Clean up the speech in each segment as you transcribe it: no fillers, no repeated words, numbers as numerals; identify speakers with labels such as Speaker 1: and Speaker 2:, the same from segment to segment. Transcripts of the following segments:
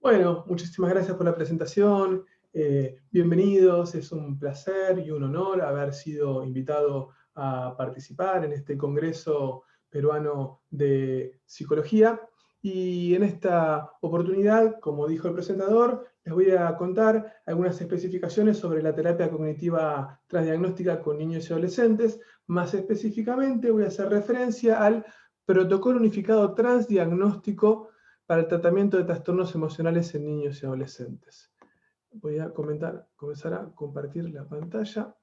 Speaker 1: Bueno, muchísimas gracias por la presentación. Bienvenidos, es un placer y un honor haber sido invitado a participar en este Congreso Peruano de Psicología. Y en esta oportunidad, como dijo el presentador, les voy a contar algunas especificaciones sobre la terapia cognitiva transdiagnóstica con niños y adolescentes. Más específicamente voy a hacer referencia al Protocolo Unificado Transdiagnóstico para el tratamiento de trastornos emocionales en niños y adolescentes. Voy a comenzar a compartir la pantalla.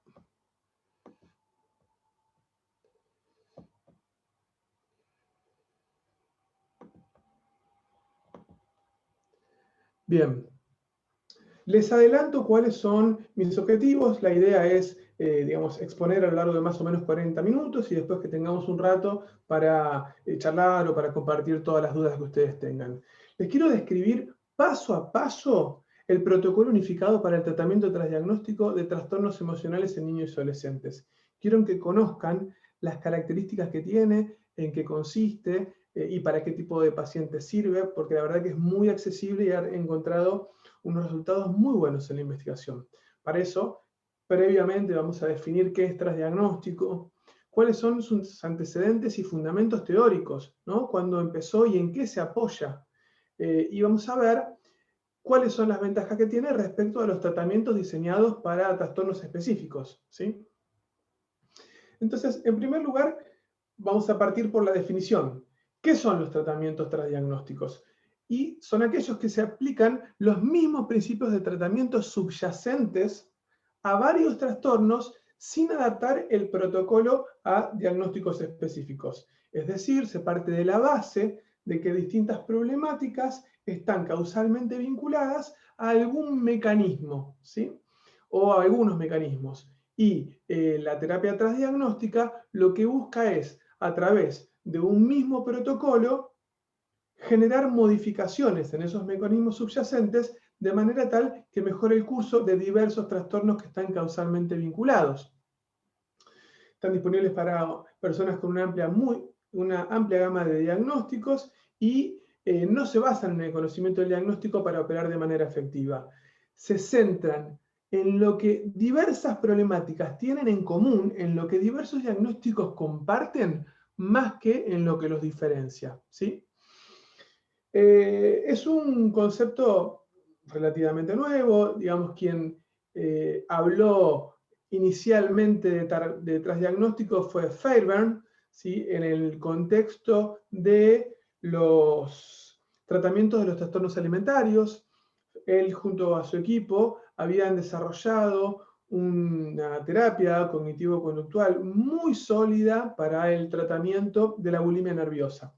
Speaker 1: Bien, les adelanto cuáles son mis objetivos. La idea es, exponer a lo largo de más o menos 40 minutos y después que tengamos un rato para charlar o para compartir todas las dudas que ustedes tengan. Les quiero describir paso a paso el protocolo unificado para el tratamiento transdiagnóstico de trastornos emocionales en niños y adolescentes. Quiero que conozcan las características que tiene, en qué consiste y para qué tipo de pacientes sirve, porque la verdad que es muy accesible y he encontrado unos resultados muy buenos en la investigación. Para eso, previamente vamos a definir qué es transdiagnóstico, cuáles son sus antecedentes y fundamentos teóricos, ¿no? Cuándo empezó y en qué se apoya. Y vamos a ver cuáles son las ventajas que tiene respecto a los tratamientos diseñados para trastornos específicos, ¿sí? Entonces, en primer lugar, vamos a partir por la definición. ¿Qué son los tratamientos transdiagnósticos? Y son aquellos que se aplican los mismos principios de tratamiento subyacentes a varios trastornos sin adaptar el protocolo a diagnósticos específicos. Es decir, se parte de la base de que distintas problemáticas están causalmente vinculadas a algún mecanismo, ¿sí? O a algunos mecanismos. Y la terapia transdiagnóstica lo que busca es, a través de un mismo protocolo, generar modificaciones en esos mecanismos subyacentes de manera tal que mejore el curso de diversos trastornos que están causalmente vinculados. Están disponibles para personas con una amplia gama de diagnósticos y no se basan en el conocimiento del diagnóstico para operar de manera efectiva. Se centran en lo que diversas problemáticas tienen en común, en lo que diversos diagnósticos comparten, más que en lo que los diferencia, ¿sí? Es un concepto relativamente nuevo, digamos, quien habló inicialmente de transdiagnóstico fue Fairbairn, ¿sí? En el contexto de los tratamientos de los trastornos alimentarios. Él junto a su equipo habían desarrollado una terapia cognitivo-conductual muy sólida para el tratamiento de la bulimia nerviosa.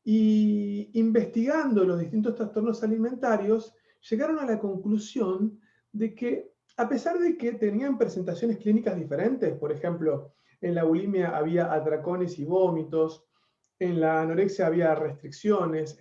Speaker 1: Y investigando los distintos trastornos alimentarios, llegaron a la conclusión de que, a pesar de que tenían presentaciones clínicas diferentes, por ejemplo, en la bulimia había atracones y vómitos, en la anorexia había restricciones,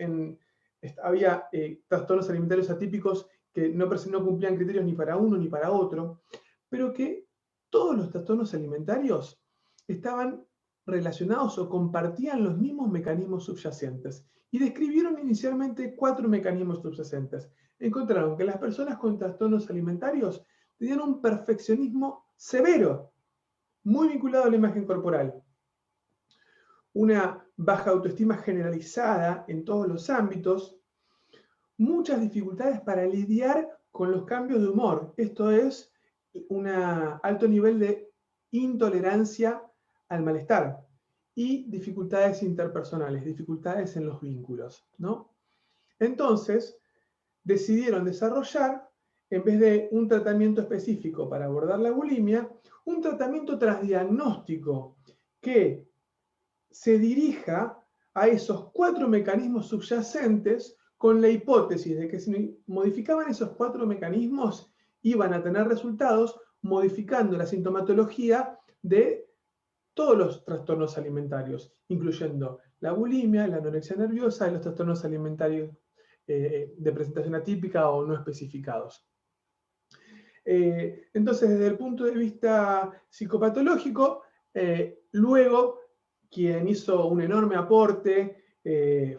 Speaker 1: había trastornos alimentarios atípicos que no cumplían criterios ni para uno ni para otro, pero que todos los trastornos alimentarios estaban relacionados o compartían los mismos mecanismos subyacentes. Y describieron inicialmente 4 mecanismos subyacentes. Encontraron que las personas con trastornos alimentarios tenían un perfeccionismo severo, muy vinculado a la imagen corporal, una baja autoestima generalizada en todos los ámbitos, muchas dificultades para lidiar con los cambios de humor. Esto es un alto nivel de intolerancia al malestar y dificultades interpersonales, dificultades en los vínculos, ¿no? Entonces, decidieron desarrollar, en vez de un tratamiento específico para abordar la bulimia, un tratamiento transdiagnóstico que se dirija a esos 4 mecanismos subyacentes con la hipótesis de que si modificaban esos 4 mecanismos iban a tener resultados modificando la sintomatología de todos los trastornos alimentarios, incluyendo la bulimia, la anorexia nerviosa y los trastornos alimentarios de presentación atípica o no especificados. Entonces, desde el punto de vista psicopatológico, luego quien hizo un enorme aporte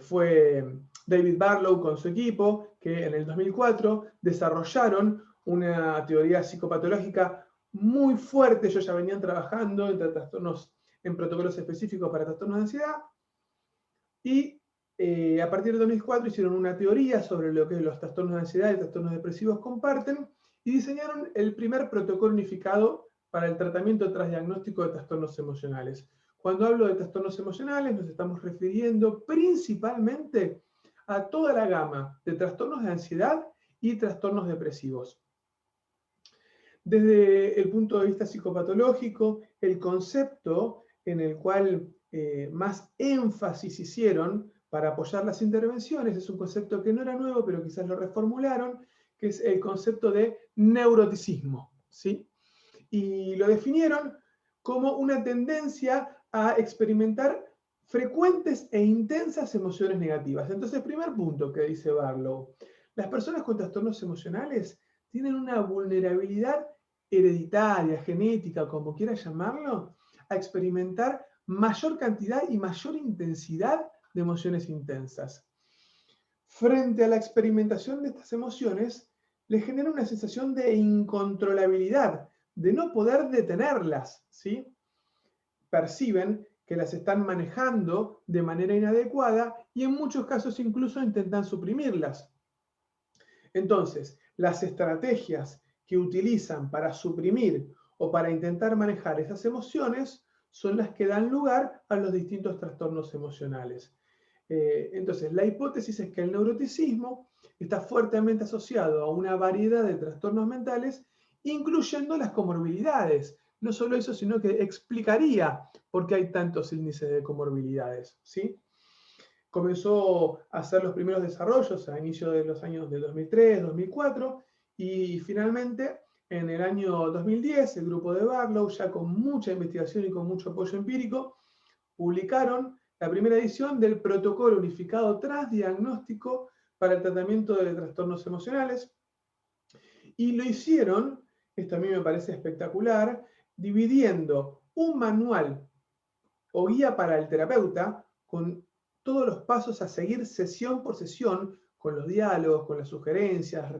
Speaker 1: fue David Barlow con su equipo, que en el 2004 desarrollaron una teoría psicopatológica muy fuerte. Ellos ya venían trabajando en protocolos específicos para trastornos de ansiedad, y a partir del 2004 hicieron una teoría sobre lo que los trastornos de ansiedad y trastornos depresivos comparten, y diseñaron el primer protocolo unificado para el tratamiento tras diagnóstico de trastornos emocionales. Cuando hablo de trastornos emocionales, nos estamos refiriendo principalmente a toda la gama de trastornos de ansiedad y trastornos depresivos. Desde el punto de vista psicopatológico, el concepto en el cual más énfasis hicieron para apoyar las intervenciones es un concepto que no era nuevo, pero quizás lo reformularon, que es el concepto de neuroticismo, ¿sí? Y lo definieron como una tendencia a experimentar frecuentes e intensas emociones negativas. Entonces, primer punto que dice Barlow, las personas con trastornos emocionales tienen una vulnerabilidad hereditaria, genética, como quiera llamarlo, a experimentar mayor cantidad y mayor intensidad de emociones intensas. Frente a la experimentación de estas emociones, les genera una sensación de incontrolabilidad, de no poder detenerlas, ¿sí? Perciben que las están manejando de manera inadecuada y en muchos casos incluso intentan suprimirlas. Entonces, las estrategias que utilizan para suprimir o para intentar manejar esas emociones son las que dan lugar a los distintos trastornos emocionales. Entonces, la hipótesis es que el neuroticismo está fuertemente asociado a una variedad de trastornos mentales, incluyendo las comorbilidades. No solo eso, sino que explicaría por qué hay tantos índices de comorbilidades, ¿sí? Comenzó a hacer los primeros desarrollos a inicio de los años del 2003, 2004, y finalmente en el año 2010 el grupo de Barlow, ya con mucha investigación y con mucho apoyo empírico, publicaron la primera edición del Protocolo Unificado Transdiagnóstico para el Tratamiento de Trastornos Emocionales, y lo hicieron, esto a mí me parece espectacular, dividiendo un manual o guía para el terapeuta con todos los pasos a seguir sesión por sesión, con los diálogos, con las sugerencias,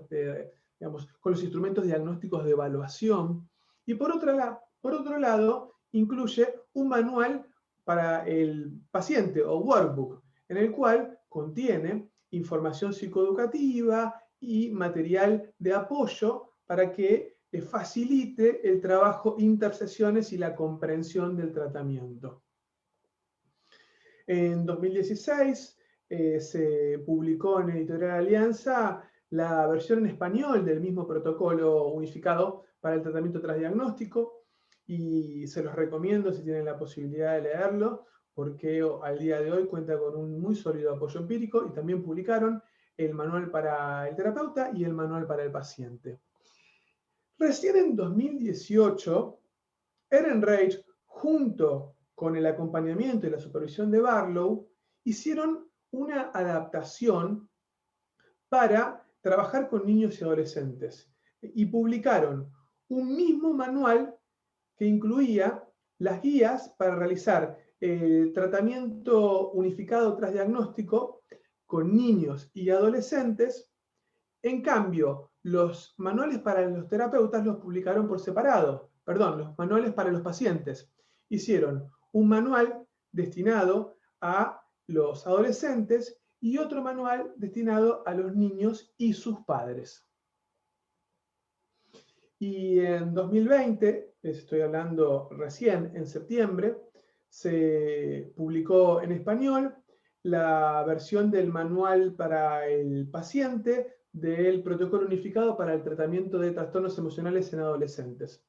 Speaker 1: digamos, con los instrumentos diagnósticos de evaluación. Y por otro lado, incluye un manual para el paciente o workbook, en el cual contiene información psicoeducativa y material de apoyo para que facilite el trabajo intersesiones y la comprensión del tratamiento. En 2016 se publicó en Editorial Alianza la versión en español del mismo protocolo unificado para el tratamiento transdiagnóstico, y se los recomiendo si tienen la posibilidad de leerlo, porque al día de hoy cuenta con un muy sólido apoyo empírico, y también publicaron el manual para el terapeuta y el manual para el paciente. Recién en 2018, Ehrenreich, junto con el acompañamiento y la supervisión de Barlow, hicieron una adaptación para trabajar con niños y adolescentes, y publicaron un mismo manual que incluía las guías para realizar el tratamiento unificado tras diagnóstico con niños y adolescentes. En cambio, los manuales para los terapeutas los publicaron por separado. Perdón, los manuales para los pacientes. Hicieron un manual destinado a los adolescentes y otro manual destinado a los niños y sus padres. Y en 2020, les estoy hablando recién, en septiembre, se publicó en español la versión del manual para el paciente del protocolo unificado para el tratamiento de trastornos emocionales en adolescentes.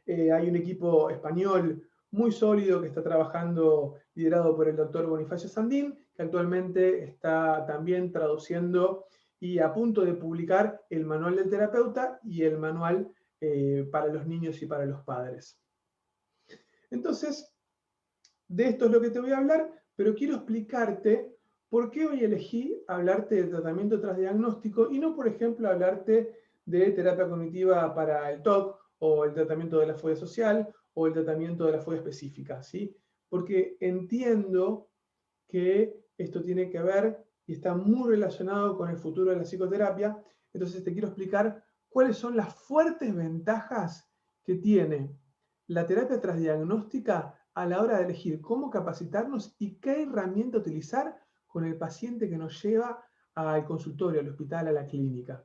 Speaker 1: Hay un equipo español muy sólido que está trabajando, liderado por el doctor Bonifacio Sandín, que actualmente está también traduciendo y a punto de publicar el manual del terapeuta y el manual para los niños y para los padres. Entonces, de esto es lo que te voy a hablar, pero quiero explicarte por qué hoy elegí hablarte de tratamiento tras diagnóstico y no, por ejemplo, hablarte de terapia cognitiva para el TOC o el tratamiento de la fobia social o el tratamiento de la fobia específica, ¿sí? Porque entiendo que esto tiene que ver y está muy relacionado con el futuro de la psicoterapia. Entonces te quiero explicar cuáles son las fuertes ventajas que tiene la terapia transdiagnóstica a la hora de elegir cómo capacitarnos y qué herramienta utilizar con el paciente que nos lleva al consultorio, al hospital, a la clínica.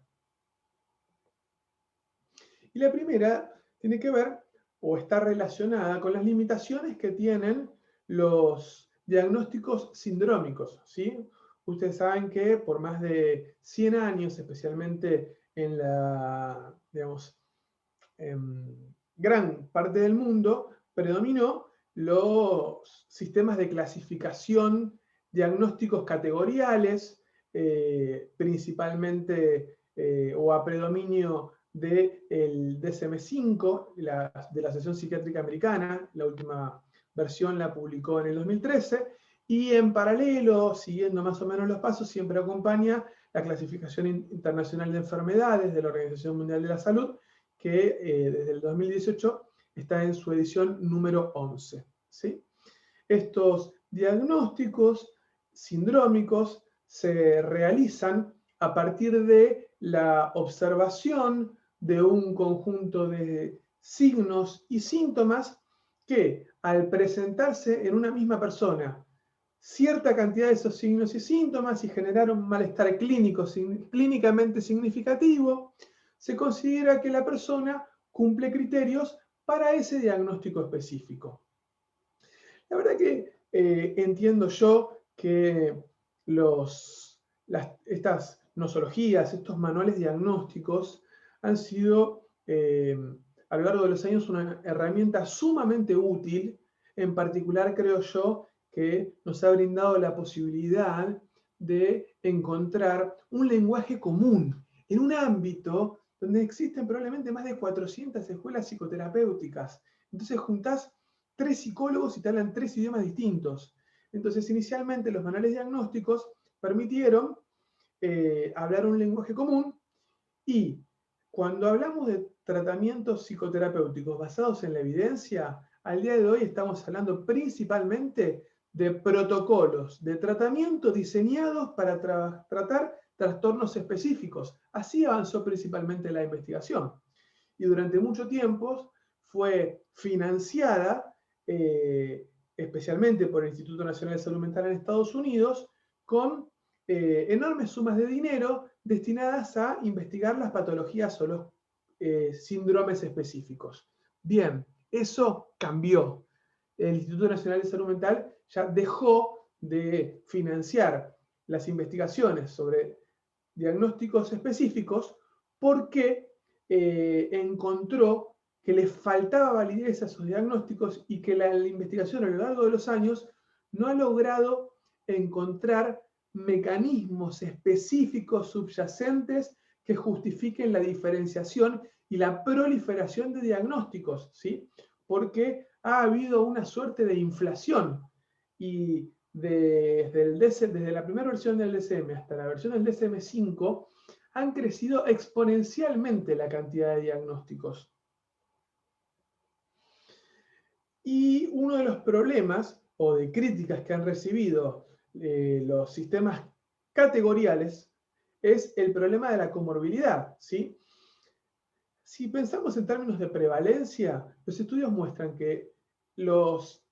Speaker 1: Y la primera tiene que ver o está relacionada con las limitaciones que tienen los diagnósticos sindrómicos, ¿sí? Ustedes saben que por más de 100 años, especialmente en la, digamos, gran parte del mundo, predominó los sistemas de clasificación, diagnósticos categoriales, principalmente o a predominio del DSM-5, de la Asociación Psiquiátrica Americana. La última versión la publicó en el 2013, y en paralelo, siguiendo más o menos los pasos, siempre acompaña la Clasificación Internacional de Enfermedades de la Organización Mundial de la Salud, que desde el 2018 está en su edición número 11. ¿Sí? Estos diagnósticos sindrómicos se realizan a partir de la observación de un conjunto de signos y síntomas que, al presentarse en una misma persona cierta cantidad de esos signos y síntomas y generar un malestar clínicamente significativo, se considera que la persona cumple criterios para ese diagnóstico específico. La verdad que entiendo yo que estas nosologías, estos manuales diagnósticos han sido a lo largo de los años una herramienta sumamente útil. En particular, creo yo que nos ha brindado la posibilidad de encontrar un lenguaje común en un ámbito donde existen probablemente más de 400 escuelas psicoterapéuticas. Entonces juntás 3 psicólogos y te hablan 3 idiomas distintos. Entonces, inicialmente los manuales diagnósticos permitieron hablar un lenguaje común, y cuando hablamos de tratamientos psicoterapéuticos basados en la evidencia, al día de hoy estamos hablando principalmente de protocolos de tratamiento diseñados para tratar trastornos específicos. Así avanzó principalmente la investigación. Y durante mucho tiempo fue financiada, especialmente por el Instituto Nacional de Salud Mental en Estados Unidos, con enormes sumas de dinero destinadas a investigar las patologías o los síndromes específicos. Bien, eso cambió. El Instituto Nacional de Salud Mental ya dejó de financiar las investigaciones sobre diagnósticos específicos porque encontró que le faltaba validez a esos diagnósticos y que la investigación a lo largo de los años no ha logrado encontrar mecanismos específicos subyacentes que justifiquen la diferenciación y la proliferación de diagnósticos, ¿sí? Porque ha habido una suerte de inflación, y desde la primera versión del DSM hasta la versión del DSM-5 han crecido exponencialmente la cantidad de diagnósticos. Y uno de los problemas o de críticas que han recibido los sistemas categoriales es el problema de la comorbilidad, ¿sí? Si pensamos en términos de prevalencia, los estudios muestran que las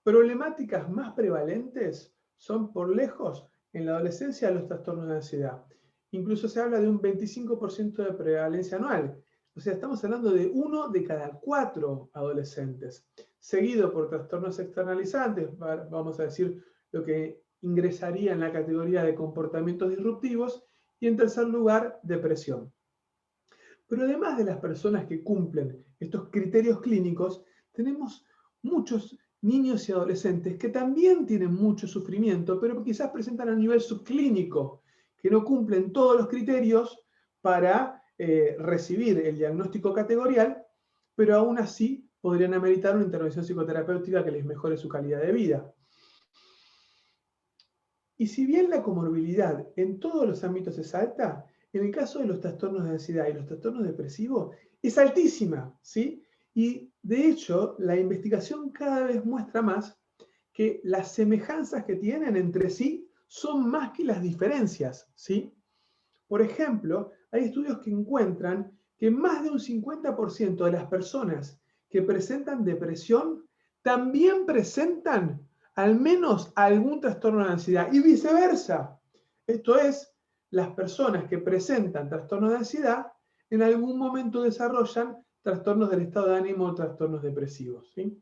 Speaker 1: problemáticas más prevalentes son por lejos en la adolescencia los trastornos de ansiedad. Incluso se habla de un 25% de prevalencia anual. O sea, estamos hablando de 1 de cada 4 adolescentes, seguido por trastornos externalizantes, vamos a decir lo que ingresaría en la categoría de comportamientos disruptivos, y en tercer lugar, depresión. Pero además de las personas que cumplen estos criterios clínicos, tenemos muchos niños y adolescentes que también tienen mucho sufrimiento, pero quizás presentan a nivel subclínico, que no cumplen todos los criterios para recibir el diagnóstico categorial, pero aún así podrían ameritar una intervención psicoterapéutica que les mejore su calidad de vida. Y si bien la comorbilidad en todos los ámbitos es alta, en el caso de los trastornos de ansiedad y los trastornos depresivos es altísima, ¿sí? Y de hecho, la investigación cada vez muestra más que las semejanzas que tienen entre sí son más que las diferencias, ¿sí? Por ejemplo, hay estudios que encuentran que más de un 50% de las personas que presentan depresión también presentan al menos algún trastorno de ansiedad y viceversa. Esto es, las personas que presentan trastorno de ansiedad en algún momento desarrollan trastornos del estado de ánimo o trastornos depresivos, ¿sí?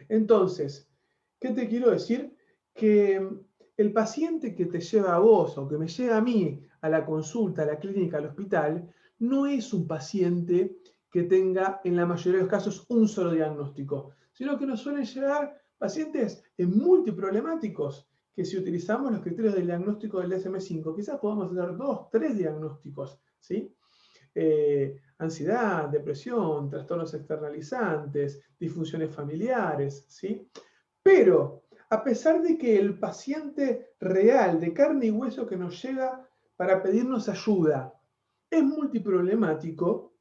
Speaker 1: Entonces, ¿qué te quiero decir? Que el paciente que te lleva a vos o que me llega a mí a la consulta, a la clínica, al hospital, no es un paciente que tenga en la mayoría de los casos un solo diagnóstico, sino que nos suelen llegar pacientes multiproblemáticos, que si utilizamos los criterios del diagnóstico del DSM-5, quizás podamos hacer 2, 3 diagnósticos, ¿sí? Ansiedad, depresión, trastornos externalizantes, disfunciones familiares, ¿sí? Pero a pesar de que el paciente real de carne y hueso que nos llega para pedirnos ayuda es multiproblemático,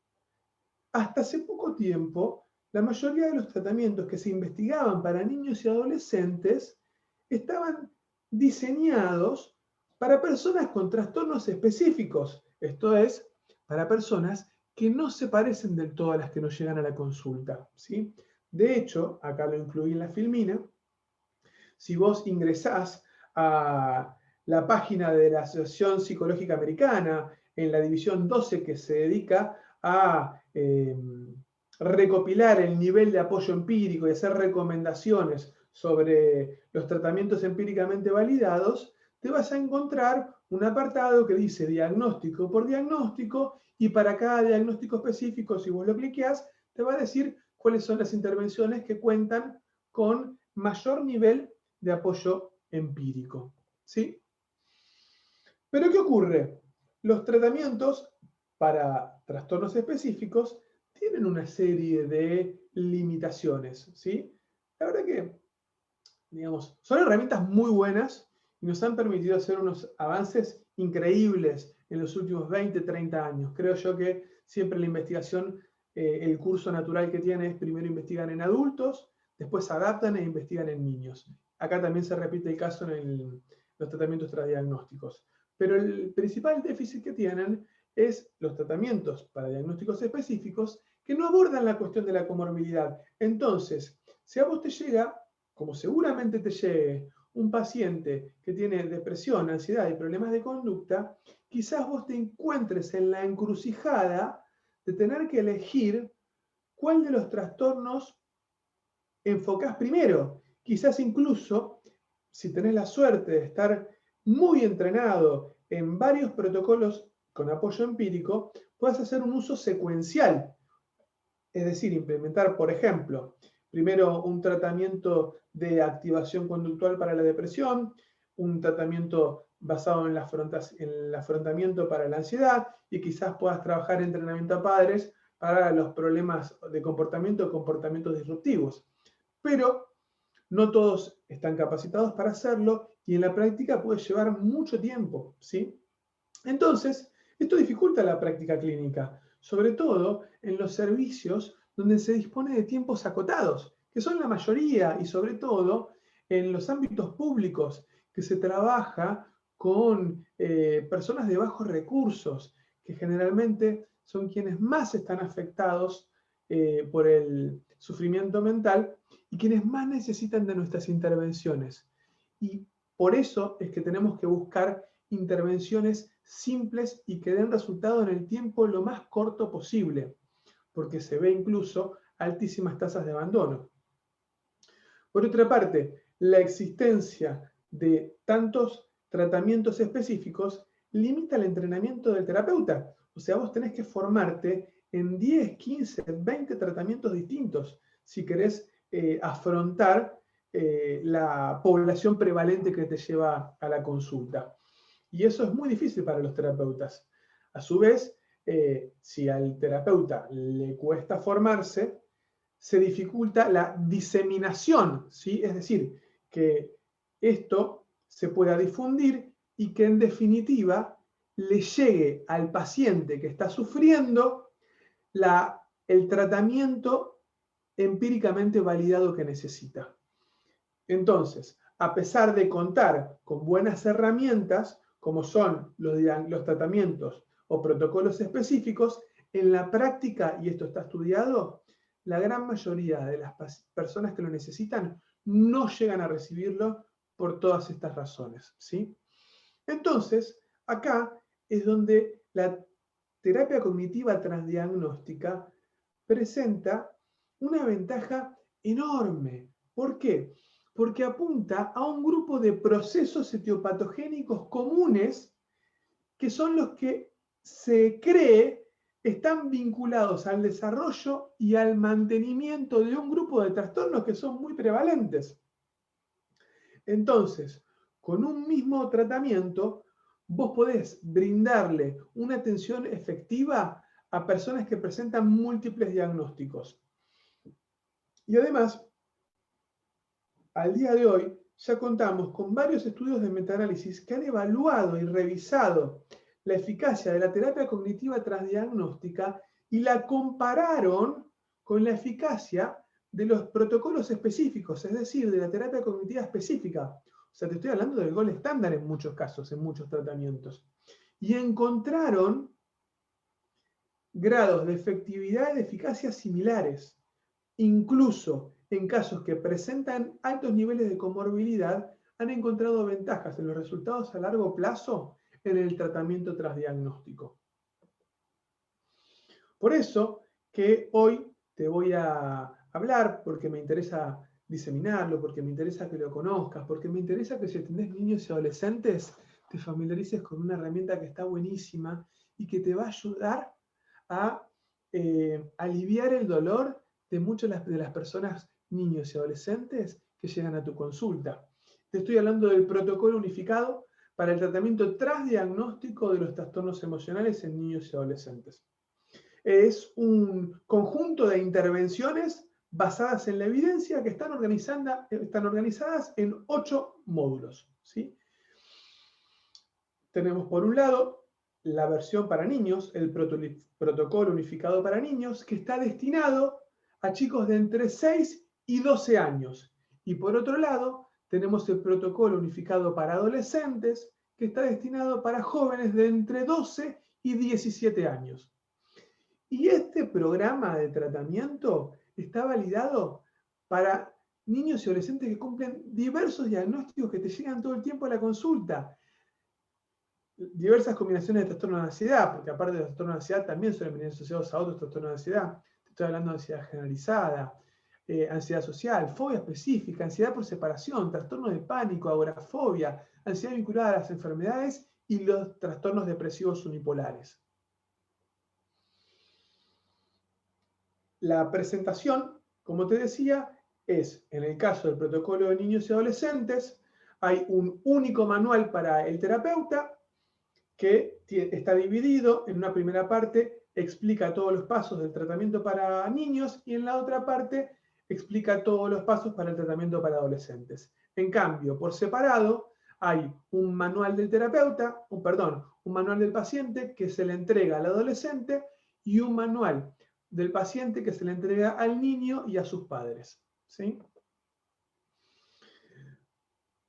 Speaker 1: hasta hace poco tiempo la mayoría de los tratamientos que se investigaban para niños y adolescentes estaban diseñados para personas con trastornos específicos, esto es, para personas que no se parecen del todo a las que nos llegan a la consulta, ¿sí? De hecho, acá lo incluí en la filmina, si vos ingresás a la página de la Asociación Psicológica Americana, en la división 12 que se dedica a recopilar el nivel de apoyo empírico y hacer recomendaciones sobre los tratamientos empíricamente validados, te vas a encontrar un apartado que dice diagnóstico por diagnóstico y para cada diagnóstico específico, si vos lo cliqueás, te va a decir cuáles son las intervenciones que cuentan con mayor nivel de apoyo empírico, ¿sí? Pero ¿qué ocurre? Los tratamientos para trastornos específicos tienen una serie de limitaciones, ¿sí? La verdad que, digamos, son herramientas muy buenas y nos han permitido hacer unos avances increíbles en los últimos 20, 30 años. Creo yo que siempre la investigación, el curso natural que tiene es primero investigan en adultos, después adaptan e investigan en niños. Acá también se repite el caso en los tratamientos transdiagnósticos. Pero el principal déficit que tienen es los tratamientos para diagnósticos específicos que no abordan la cuestión de la comorbilidad. Entonces, si a vos te llega, como seguramente te llegue, un paciente que tiene depresión, ansiedad y problemas de conducta, quizás vos te encuentres en la encrucijada de tener que elegir cuál de los trastornos enfocás primero. Quizás incluso, si tenés la suerte de estar muy entrenado en varios protocolos con apoyo empírico, puedas hacer un uso secuencial. Es decir, implementar, por ejemplo, primero un tratamiento de activación conductual para la depresión, un tratamiento basado en el afrontamiento para la ansiedad y quizás puedas trabajar entrenamiento a padres para los problemas de comportamiento o comportamientos disruptivos. Pero no todos están capacitados para hacerlo y en la práctica puede llevar mucho tiempo, ¿sí? Entonces, esto dificulta la práctica clínica, sobre todo en los servicios donde se dispone de tiempos acotados, que son la mayoría, y sobre todo en los ámbitos públicos, que se trabaja con personas de bajos recursos, que generalmente son quienes más están afectados por el sufrimiento mental y quienes más necesitan de nuestras intervenciones. Y por eso es que tenemos que buscar intervenciones simples y que den resultado en el tiempo lo más corto posible, porque se ve incluso altísimas tasas de abandono. Por otra parte, la existencia de tantos tratamientos específicos limita el entrenamiento del terapeuta. O sea, vos tenés que formarte en 10, 15, 20 tratamientos distintos si querés afrontar la población prevalente que te lleva a la consulta. Y eso es muy difícil para los terapeutas. A su vez, si al terapeuta le cuesta formarse, se dificulta la diseminación, ¿sí? Es decir, que esto se pueda difundir y que en definitiva le llegue al paciente que está sufriendo el tratamiento empíricamente validado que necesita. Entonces, a pesar de contar con buenas herramientas, como son los tratamientos o protocolos específicos, en la práctica, y esto está estudiado, la gran mayoría de las personas que lo necesitan no llegan a recibirlo por todas estas razones, ¿sí? Entonces, acá es donde la terapia cognitiva transdiagnóstica presenta una ventaja enorme. ¿Por qué? Porque apunta a un grupo de procesos etiopatogénicos comunes que son los que se cree están vinculados al desarrollo y al mantenimiento de un grupo de trastornos que son muy prevalentes. Entonces, con un mismo tratamiento, vos podés brindarle una atención efectiva a personas que presentan múltiples diagnósticos. Y además, al día de hoy, ya contamos con varios estudios de metaanálisis que han evaluado y revisado la eficacia de la terapia cognitiva transdiagnóstica y la compararon con la eficacia de los protocolos específicos, es decir, de la terapia cognitiva específica. O sea, te estoy hablando del gold estándar en muchos casos, en muchos tratamientos. Y encontraron grados de efectividad y de eficacia similares. Incluso en casos que presentan altos niveles de comorbilidad, han encontrado ventajas en los resultados a largo plazo en el tratamiento transdiagnóstico. Por eso que hoy te voy a hablar, porque me interesa diseminarlo, porque me interesa que lo conozcas, porque me interesa que si atendés niños y adolescentes, te familiarices con una herramienta que está buenísima y que te va a ayudar a aliviar el dolor de muchas de las personas, niños y adolescentes que llegan a tu consulta. Te estoy hablando del protocolo unificado para el tratamiento transdiagnóstico de los trastornos emocionales en niños y adolescentes. Es un conjunto de intervenciones basadas en la evidencia que están organizadas en 8 módulos, ¿sí? Tenemos por un lado la versión para niños, el protocolo unificado para niños, que está destinado a chicos de entre 6 y 12 años. Y por otro lado, tenemos el protocolo unificado para adolescentes, que está destinado para jóvenes de entre 12 y 17 años. Y este programa de tratamiento está validado para niños y adolescentes que cumplen diversos diagnósticos que te llegan todo el tiempo a la consulta. Diversas combinaciones de trastornos de ansiedad, porque aparte de trastornos de ansiedad también suelen venir asociados a otros trastornos de ansiedad. Te estoy hablando de ansiedad generalizada, ansiedad social, fobia específica, ansiedad por separación, trastorno de pánico, agorafobia, ansiedad vinculada a las enfermedades y los trastornos depresivos unipolares. La presentación, como te decía, es, en el caso del protocolo de niños y adolescentes, hay un único manual para el terapeuta que está dividido en una primera parte, explica todos los pasos del tratamiento para niños y en la otra parte explica todos los pasos para el tratamiento para adolescentes. En cambio, por separado, hay un manual del terapeuta, un manual del paciente que se le entrega al adolescente y un manual del paciente que se le entrega al niño y a sus padres, ¿sí?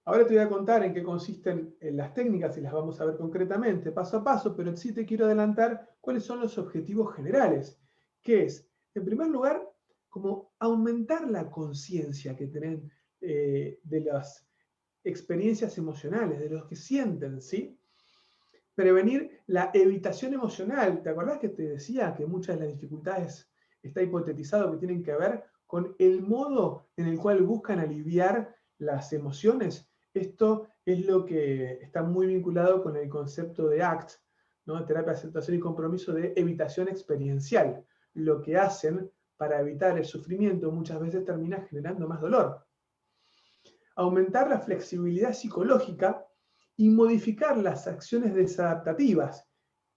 Speaker 1: Ahora te voy a contar en qué consisten las técnicas y las vamos a ver concretamente, paso a paso, pero sí te quiero adelantar cuáles son los objetivos generales, que es, en primer lugar, como aumentar la conciencia que tienen de las experiencias emocionales, de los que sienten, ¿sí? Prevenir la evitación emocional. ¿Te acordás que te decía que muchas de las dificultades está hipotetizado que tienen que ver con el modo en el cual buscan aliviar las emociones? Esto es lo que está muy vinculado con el concepto de ACT, ¿no? Terapia de aceptación y compromiso de evitación experiencial. Lo que hacen para evitar el sufrimiento muchas veces termina generando más dolor. Aumentar la flexibilidad psicológica y modificar las acciones desadaptativas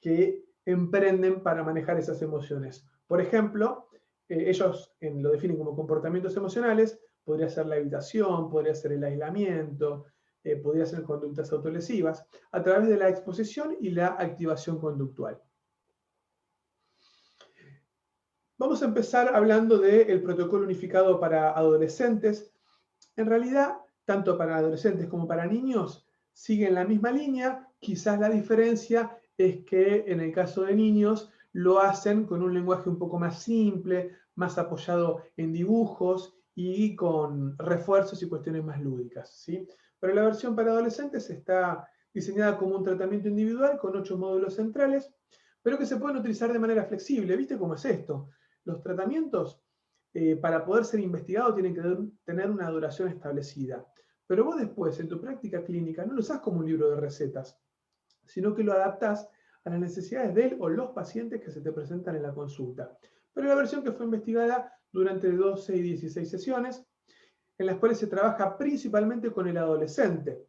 Speaker 1: que emprenden para manejar esas emociones. Por ejemplo, ellos lo definen como comportamientos emocionales, podría ser la evitación, podría ser el aislamiento, podría ser conductas autolesivas, a través de la exposición y la activación conductual. Vamos a empezar hablando del protocolo unificado para adolescentes. En realidad, tanto para adolescentes como para niños, siguen la misma línea. Quizás la diferencia es que en el caso de niños lo hacen con un lenguaje un poco más simple, más apoyado en dibujos y con refuerzos y cuestiones más lúdicas, ¿sí? Pero la versión para adolescentes está diseñada como un tratamiento individual con 8 módulos centrales, pero que se pueden utilizar de manera flexible. ¿Viste cómo es esto? Los tratamientos, para poder ser investigados, tienen que tener una duración establecida. Pero vos después, en tu práctica clínica, no lo usás como un libro de recetas, sino que lo adaptás a las necesidades de él o los pacientes que se te presentan en la consulta. Pero la versión que fue investigada durante 12 y 16 sesiones, en las cuales se trabaja principalmente con el adolescente.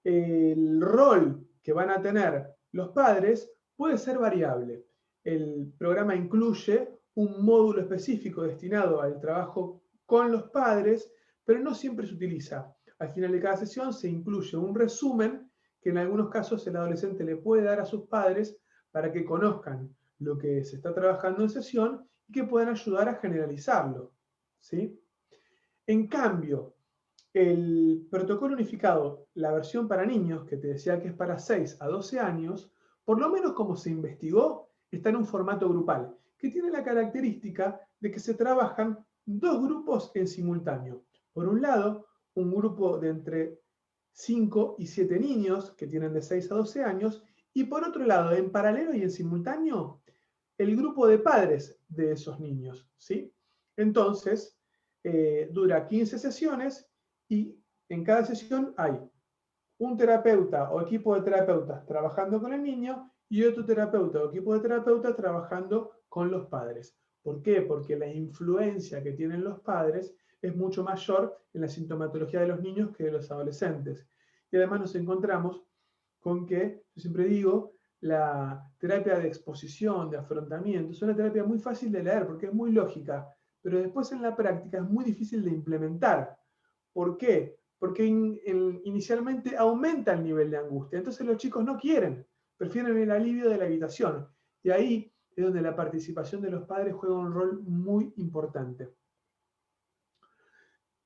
Speaker 1: El rol que van a tener los padres puede ser variable. El programa incluye un módulo específico destinado al trabajo con los padres, pero no siempre se utiliza. Al final de cada sesión se incluye un resumen que en algunos casos el adolescente le puede dar a sus padres para que conozcan lo que se está trabajando en sesión y que puedan ayudar a generalizarlo, ¿sí? En cambio, el protocolo unificado, la versión para niños, que te decía que es para 6 a 12 años, por lo menos como se investigó, está en un formato grupal, que tiene la característica de que se trabajan dos grupos en simultáneo. Por un lado, un grupo de entre 5 y 7 niños, que tienen de 6 a 12 años, y por otro lado, en paralelo y en simultáneo, el grupo de padres de esos niños, ¿sí? Entonces, dura 15 sesiones y en cada sesión hay un terapeuta o equipo de terapeutas trabajando con el niño y otro terapeuta o equipo de terapeutas trabajando con los padres. ¿Por qué? Porque la influencia que tienen los padres es mucho mayor en la sintomatología de los niños que de los adolescentes. Y además nos encontramos con que, yo siempre digo, la terapia de exposición, de afrontamiento, es una terapia muy fácil de leer porque es muy lógica, pero después en la práctica es muy difícil de implementar. ¿Por qué? Porque inicialmente aumenta el nivel de angustia. Entonces los chicos no quieren, prefieren el alivio de la habitación. Y ahí es donde la participación de los padres juega un rol muy importante.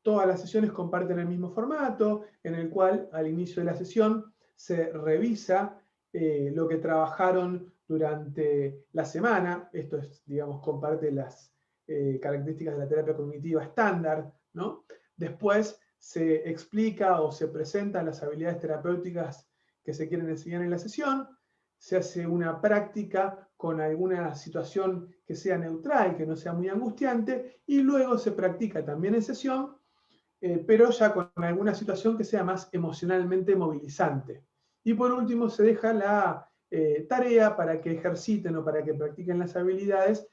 Speaker 1: Todas las sesiones comparten el mismo formato, en el cual al inicio de la sesión se revisa lo que trabajaron durante la semana. Esto es, digamos, comparte las características de la terapia cognitiva estándar, ¿no? Después se explica o se presentan las habilidades terapéuticas que se quieren enseñar en la sesión, se hace una práctica con alguna situación que sea neutral, que no sea muy angustiante, y luego se practica también en sesión, pero ya con alguna situación que sea más emocionalmente movilizante. Y por último se deja la tarea para que ejerciten o para que practiquen las habilidades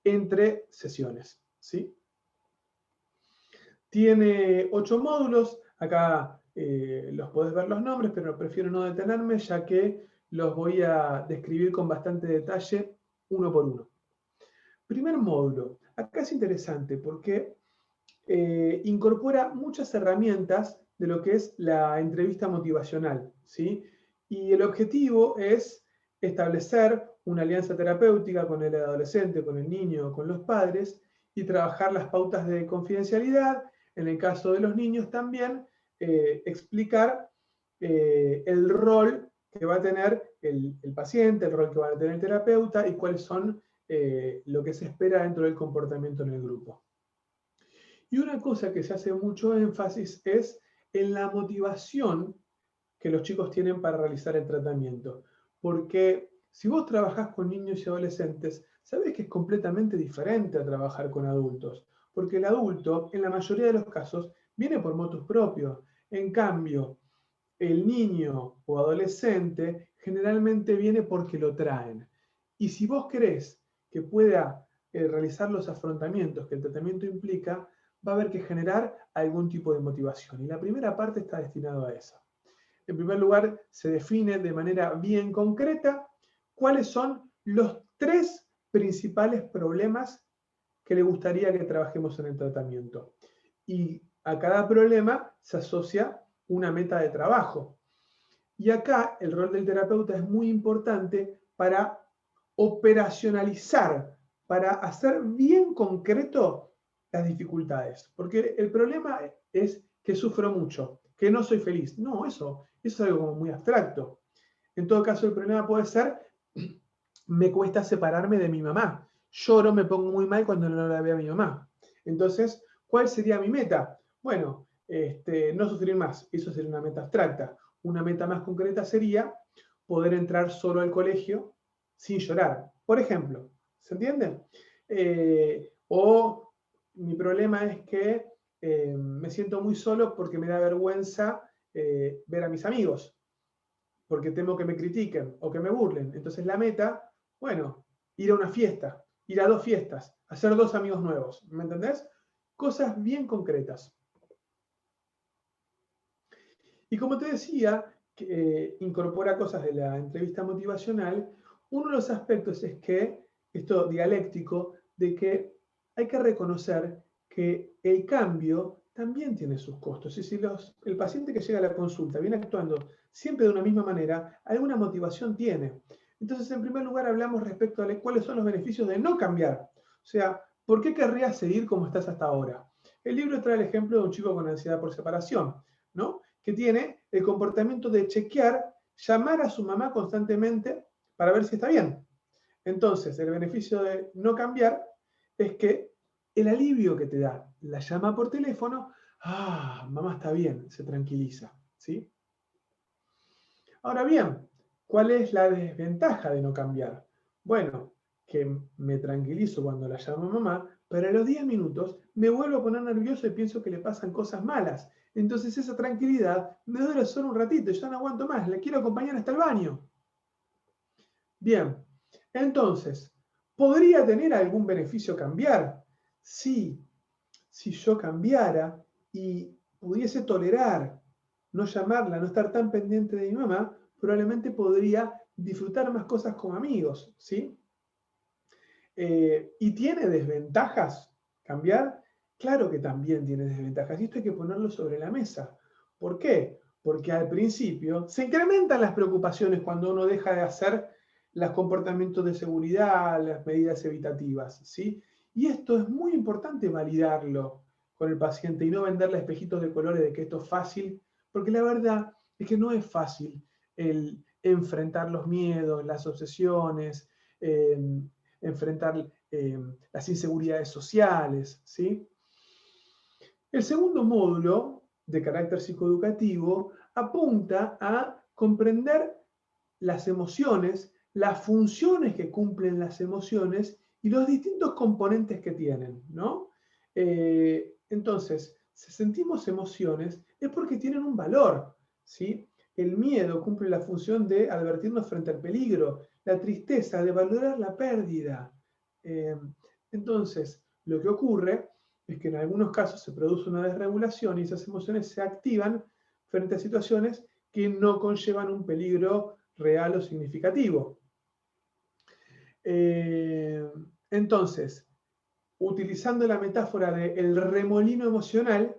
Speaker 1: entre sesiones, ¿sí? Tiene 8 módulos, acá los podés ver los nombres, pero prefiero no detenerme ya que los voy a describir con bastante detalle uno por uno. Primer módulo, acá es interesante porque incorpora muchas herramientas de lo que es la entrevista motivacional, ¿sí? Y el objetivo es establecer una alianza terapéutica con el adolescente, con el niño, con los padres, y trabajar las pautas de confidencialidad. En el caso de los niños también, explicar el rol que va a tener el paciente, el rol que va a tener el terapeuta y cuáles son lo que se espera dentro del comportamiento en el grupo. Y una cosa que se hace mucho énfasis es en la motivación que los chicos tienen para realizar el tratamiento. Porque si vos trabajás con niños y adolescentes, sabés que es completamente diferente a trabajar con adultos. Porque el adulto, en la mayoría de los casos, viene por motus propio. En cambio, el niño o adolescente generalmente viene porque lo traen. Y si vos querés que pueda realizar los afrontamientos que el tratamiento implica, va a haber que generar algún tipo de motivación. Y la primera parte está destinada a eso. En primer lugar, se define de manera bien concreta cuáles son los 3 principales problemas que le gustaría que trabajemos en el tratamiento. Y a cada problema se asocia una meta de trabajo. Y acá el rol del terapeuta es muy importante para operacionalizar, para hacer bien concreto las dificultades. Porque el problema es que sufro mucho, que no soy feliz. No, eso es algo como muy abstracto. En todo caso, el problema puede ser, me cuesta separarme de mi mamá. Lloro, me pongo muy mal cuando no la veo a mi mamá. Entonces, ¿cuál sería mi meta? Bueno, no sufrir más. Eso sería una meta abstracta. Una meta más concreta sería poder entrar solo al colegio sin llorar. Por ejemplo, ¿se entiende? O mi problema es que me siento muy solo porque me da vergüenza ver a mis amigos, porque temo que me critiquen o que me burlen. Entonces la meta, bueno, ir a una fiesta, ir a 2 fiestas, hacer 2 amigos nuevos, ¿me entendés? Cosas bien concretas. Y como te decía, que incorpora cosas de la entrevista motivacional, uno de los aspectos es que, esto dialéctico, de que hay que reconocer que el cambio también tiene sus costos. Y si el paciente que llega a la consulta viene actuando siempre de una misma manera, alguna motivación tiene. Entonces, en primer lugar, hablamos respecto a cuáles son los beneficios de no cambiar. O sea, ¿por qué querrías seguir como estás hasta ahora? El libro trae el ejemplo de un chico con ansiedad por separación, ¿no? Que tiene el comportamiento de chequear, llamar a su mamá constantemente para ver si está bien. Entonces, el beneficio de no cambiar es que el alivio que te da la llama por teléfono, mamá está bien, se tranquiliza, ¿sí? Ahora bien, ¿cuál es la desventaja de no cambiar? Bueno, que me tranquilizo cuando la llamo mamá, pero a los 10 minutos me vuelvo a poner nervioso y pienso que le pasan cosas malas. Entonces esa tranquilidad me dura solo un ratito, ya no aguanto más, la quiero acompañar hasta el baño. Bien, entonces, ¿podría tener algún beneficio cambiar? Sí, si yo cambiara y pudiese tolerar no llamarla, no estar tan pendiente de mi mamá, probablemente podría disfrutar más cosas con amigos, ¿sí? ¿Y tiene desventajas cambiar? Claro que también tiene desventajas, y esto hay que ponerlo sobre la mesa. ¿Por qué? Porque al principio se incrementan las preocupaciones cuando uno deja de hacer los comportamientos de seguridad, las medidas evitativas, ¿sí? Y esto es muy importante validarlo con el paciente y no venderle espejitos de colores de que esto es fácil, porque la verdad es que no es fácil el enfrentar los miedos, las obsesiones, enfrentar las inseguridades sociales, ¿sí? El segundo módulo, de carácter psicoeducativo, apunta a comprender las emociones, las funciones que cumplen las emociones y los distintos componentes que tienen, ¿no? Entonces, si sentimos emociones es porque tienen un valor, ¿sí? El miedo cumple la función de advertirnos frente al peligro, la tristeza de valorar la pérdida. Entonces, lo que ocurre es que en algunos casos se produce una desregulación y esas emociones se activan frente a situaciones que no conllevan un peligro real o significativo. Entonces, utilizando la metáfora del remolino emocional,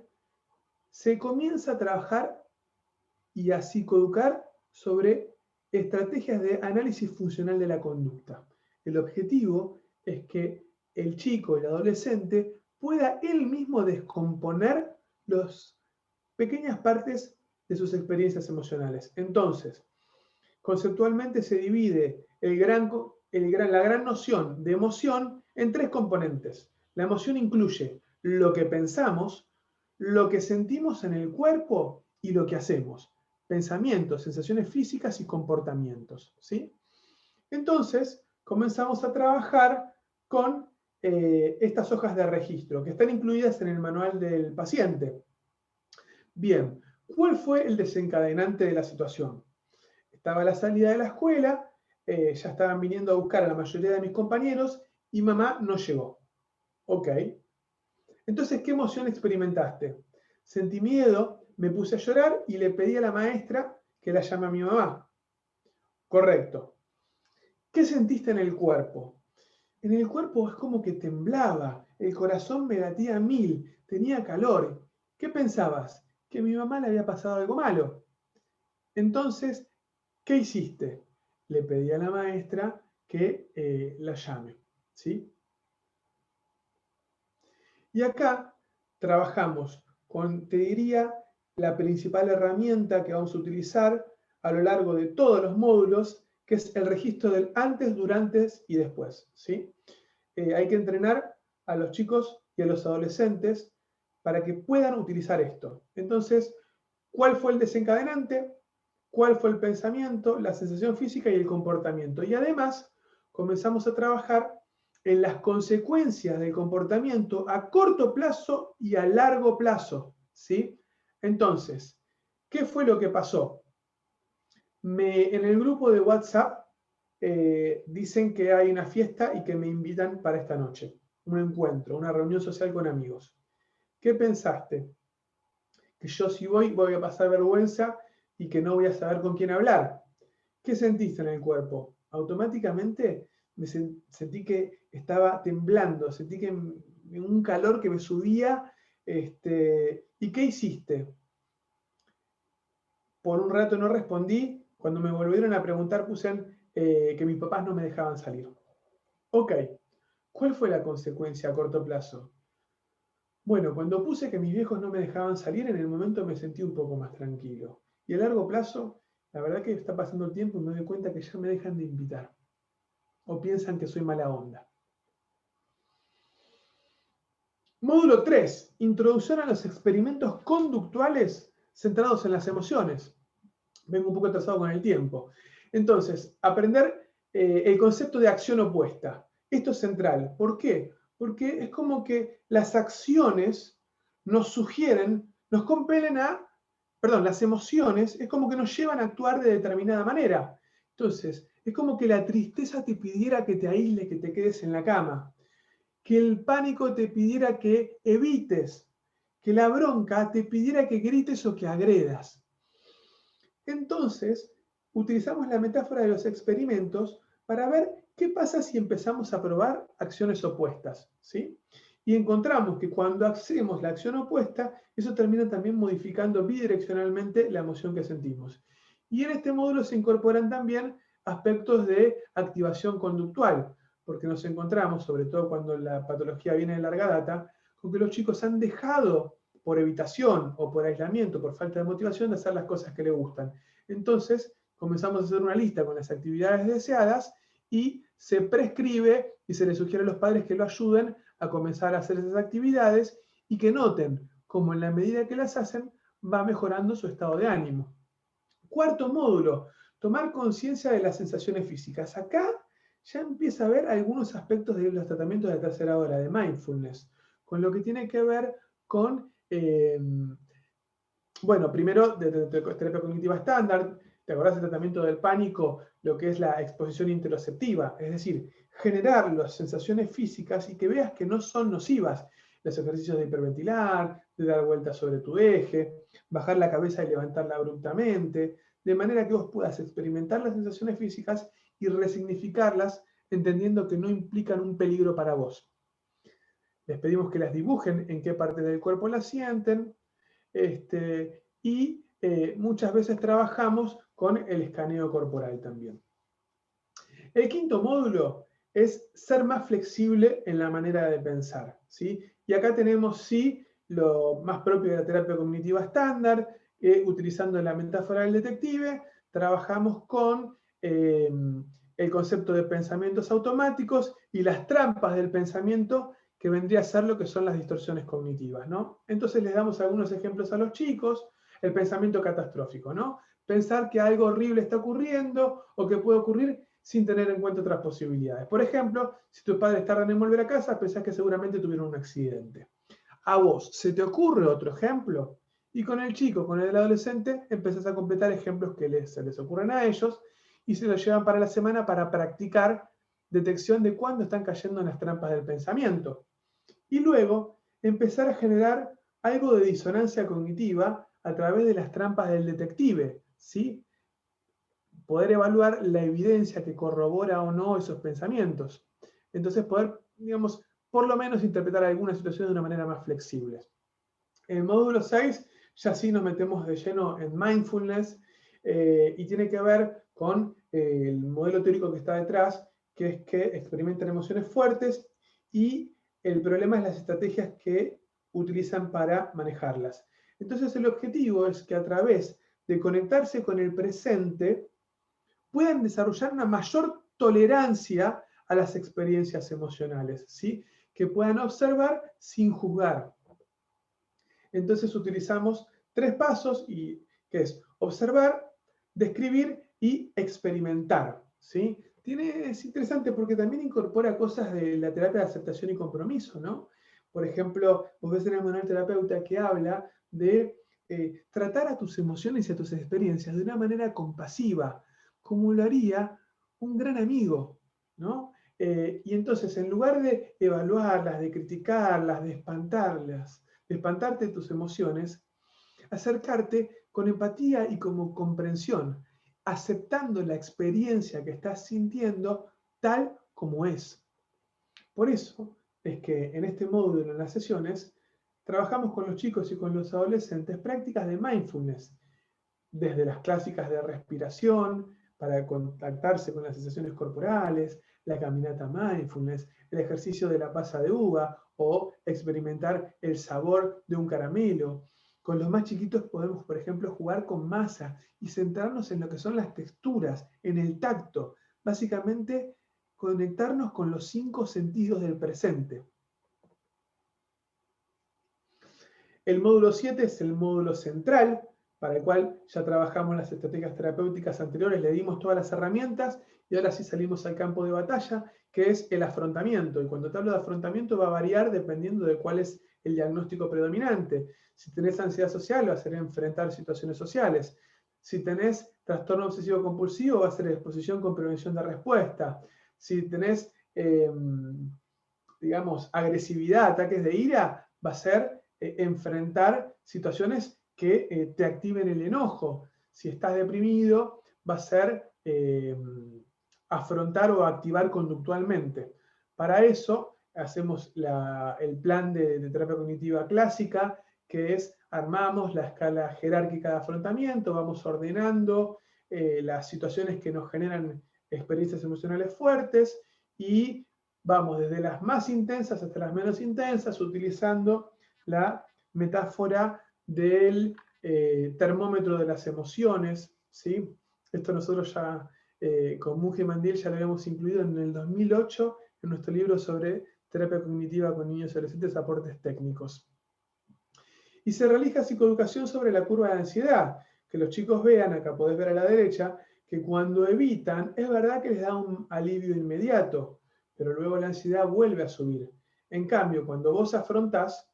Speaker 1: se comienza a trabajar y a psicoeducar sobre estrategias de análisis funcional de la conducta. El objetivo es que el chico, el adolescente, pueda él mismo descomponer las pequeñas partes de sus experiencias emocionales. Entonces, conceptualmente se divide la gran noción de emoción en 3 componentes. La emoción incluye lo que pensamos, lo que sentimos en el cuerpo y lo que hacemos. Pensamientos, sensaciones físicas y comportamientos, ¿sí? Entonces, comenzamos a trabajar con estas hojas de registro que están incluidas en el manual del paciente. Bien, ¿cuál fue el desencadenante de la situación? Estaba a la salida de la escuela, ya estaban viniendo a buscar a la mayoría de mis compañeros y mamá no llegó. Ok. Entonces, ¿qué emoción experimentaste? Sentí miedo, me puse a llorar y le pedí a la maestra que la llame a mi mamá. Correcto. ¿Qué sentiste en el cuerpo? En el cuerpo es como que temblaba, el corazón me latía a 1000, tenía calor. ¿Qué pensabas? Que a mi mamá le había pasado algo malo. Entonces, ¿qué hiciste? Le pedí a la maestra que la llame, ¿sí? Y acá trabajamos te diría la principal herramienta que vamos a utilizar a lo largo de todos los módulos, que es el registro del antes, durante y después, ¿sí? Hay que entrenar a los chicos y a los adolescentes para que puedan utilizar esto. Entonces, ¿cuál fue el desencadenante? ¿Cuál fue el pensamiento, la sensación física y el comportamiento? Y además, comenzamos a trabajar en las consecuencias del comportamiento a corto plazo y a largo plazo, ¿sí? Entonces, ¿qué fue lo que pasó? En el grupo de WhatsApp dicen que hay una fiesta y que me invitan para esta noche. Un encuentro, una reunión social con amigos. ¿Qué pensaste? Que yo si voy a pasar vergüenza y que no voy a saber con quién hablar. ¿Qué sentiste en el cuerpo? Automáticamente sentí que estaba temblando, sentí que un calor que me subía. ¿Y qué hiciste? Por un rato no respondí. Cuando me volvieron a preguntar puse que mis papás no me dejaban salir. Ok, ¿cuál fue la consecuencia a corto plazo? Bueno, cuando puse que mis viejos no me dejaban salir, en el momento me sentí un poco más tranquilo. Y a largo plazo, la verdad que está pasando el tiempo y me doy cuenta que ya me dejan de invitar. O piensan que soy mala onda. Módulo 3. Introducción a los experimentos conductuales centrados en las emociones. Vengo un poco atrasado con el tiempo. Entonces, aprender el concepto de acción opuesta. Esto es central. ¿Por qué? Porque es como que las acciones nos sugieren, nos compelen las emociones es como que nos llevan a actuar de determinada manera. Entonces, es como que la tristeza te pidiera que te aísles, que te quedes en la cama, que el pánico te pidiera que evites, que la bronca te pidiera que grites o que agredas. Entonces, utilizamos la metáfora de los experimentos para ver qué pasa si empezamos a probar acciones opuestas, ¿sí? Y encontramos que cuando hacemos la acción opuesta, eso termina también modificando bidireccionalmente la emoción que sentimos. Y en este módulo se incorporan también aspectos de activación conductual, porque nos encontramos, sobre todo cuando la patología viene de larga data, con que los chicos han dejado por evitación o por aislamiento, por falta de motivación, de hacer las cosas que les gustan. Entonces, comenzamos a hacer una lista con las actividades deseadas y se prescribe y se les sugiere a los padres que lo ayuden a comenzar a hacer esas actividades y que noten cómo en la medida que las hacen va mejorando su estado de ánimo. Cuarto módulo, tomar conciencia de las sensaciones físicas. Acá ya empieza a ver algunos aspectos de los tratamientos de la tercera hora, de mindfulness, con lo que tiene que ver con, primero, de terapia cognitiva estándar. ¿Te acordás del tratamiento del pánico? Lo que es la exposición interoceptiva, es decir, generar las sensaciones físicas y que veas que no son nocivas. Los ejercicios de hiperventilar, de dar vueltas sobre tu eje, bajar la cabeza y levantarla abruptamente, de manera que vos puedas experimentar las sensaciones físicas y resignificarlas, entendiendo que no implican un peligro para vos. Les pedimos que las dibujen en qué parte del cuerpo las sienten, y muchas veces trabajamos con el escaneo corporal también. El quinto módulo es ser más flexible en la manera de pensar, ¿sí? Y acá tenemos, sí, lo más propio de la terapia cognitiva estándar, utilizando la metáfora del detective, trabajamos con el concepto de pensamientos automáticos y las trampas del pensamiento, que vendría a ser lo que son las distorsiones cognitivas, ¿no? Entonces les damos algunos ejemplos a los chicos. El pensamiento catastrófico, ¿no? Pensar que algo horrible está ocurriendo o que puede ocurrir sin tener en cuenta otras posibilidades. Por ejemplo, si tus padres tardan en volver a casa, pensás que seguramente tuvieron un accidente. ¿A vos se te ocurre otro ejemplo? Y con el chico, con el adolescente, empezás a completar ejemplos que se les ocurren a ellos y se los llevan para la semana para practicar detección de cuándo están cayendo en las trampas del pensamiento. Y luego empezar a generar algo de disonancia cognitiva a través de las trampas del detective, ¿sí? Poder evaluar la evidencia que corrobora o no esos pensamientos. Entonces poder, digamos, por lo menos interpretar algunas situaciones de una manera más flexible. En el módulo 6 ya sí nos metemos de lleno en mindfulness y tiene que ver con el modelo teórico que está detrás, que es que experimentan emociones fuertes y el problema es las estrategias que utilizan para manejarlas. Entonces el objetivo es que a través de conectarse con el presente puedan desarrollar una mayor tolerancia a las experiencias emocionales, ¿sí? Que puedan observar sin juzgar. Entonces utilizamos 3 pasos, que es observar, describir y experimentar, ¿sí? Es interesante porque también incorpora cosas de la terapia de aceptación y compromiso, ¿no? Por ejemplo, vos ves en el manual terapeuta que habla de tratar a tus emociones y a tus experiencias de una manera compasiva, como lo haría un gran amigo, ¿no? Y entonces, en lugar de evaluarlas, de criticarlas, de espantarte de tus emociones, acercarte con empatía y como comprensión, aceptando la experiencia que estás sintiendo tal como es. Por eso es que en este módulo, en las sesiones, trabajamos con los chicos y con los adolescentes prácticas de mindfulness, desde las clásicas de respiración, para contactarse con las sensaciones corporales, la caminata mindfulness, el ejercicio de la pasa de uva o experimentar el sabor de un caramelo. Con los más chiquitos podemos, por ejemplo, jugar con masa y centrarnos en lo que son las texturas, en el tacto. Básicamente, conectarnos con los 5 sentidos del presente. El módulo 7 es el módulo central, para el cual ya trabajamos las estrategias terapéuticas anteriores, le dimos todas las herramientas y ahora sí salimos al campo de batalla, que es el afrontamiento. Y cuando te hablo de afrontamiento va a variar dependiendo de cuál es el diagnóstico predominante. Si tenés ansiedad social, va a ser enfrentar situaciones sociales. Si tenés trastorno obsesivo compulsivo, va a ser exposición con prevención de respuesta. Si tenés, digamos, agresividad, ataques de ira, va a ser enfrentar situaciones que te activen el enojo. Si estás deprimido, va a ser afrontar o activar conductualmente. Para eso hacemos el plan de terapia cognitiva clásica, que es armamos la escala jerárquica de afrontamiento, vamos ordenando las situaciones que nos generan experiencias emocionales fuertes y vamos desde las más intensas hasta las menos intensas, utilizando la metáfora del termómetro de las emociones, ¿sí? Esto nosotros ya con Munge Mandil ya lo habíamos incluido en el 2008 en nuestro libro sobre terapia cognitiva con niños y adolescentes, aportes técnicos. Y se realiza psicoeducación sobre la curva de ansiedad, que los chicos vean, acá podés ver a la derecha, que cuando evitan, es verdad que les da un alivio inmediato, pero luego la ansiedad vuelve a subir. En cambio, cuando vos afrontás,